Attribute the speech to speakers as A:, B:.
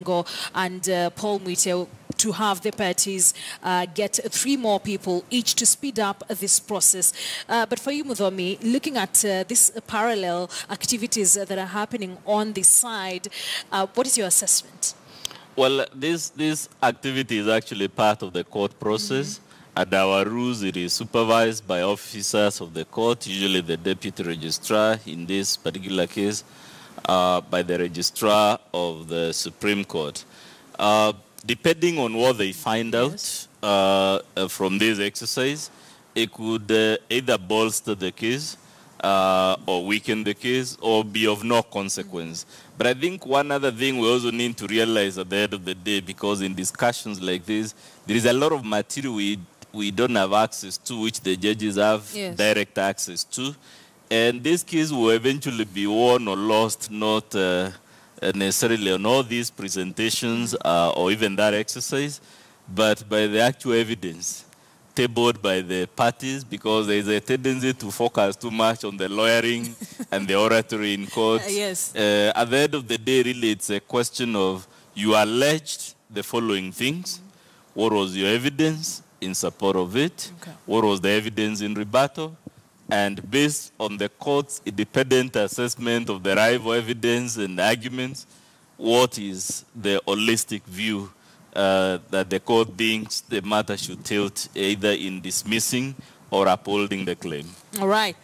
A: and Paul Mwite to have the parties get 3 more people each to speed up this process. But for you, Muthomi, looking at these parallel activities that are happening on this side, what is your assessment?
B: Well, this activity is actually part of the court process. At our rules, it is supervised by officers of the court, usually the deputy registrar, in this particular case, by the registrar of the Supreme Court. Depending on what they find out from this exercise, it could either bolster the case or weaken the case or be of no consequence. But I think one other thing we also need to realize at the end of the day, because in discussions like this, there is a lot of material we don't have access to, which the judges have direct access to. And this case will eventually be won or lost, not necessarily on all these presentations or even that exercise, but by the actual evidence tabled by the parties, because there is a tendency to focus too much on the lawyering and the oratory in court. At the end of the day, really, it's a question of you alleged the following things. What was your evidence in support of it? What was the evidence in rebuttal? And based on the court's independent assessment of the rival evidence and arguments, what is the holistic view that the court thinks the matter should tilt either in dismissing or upholding the claim?
A: All right.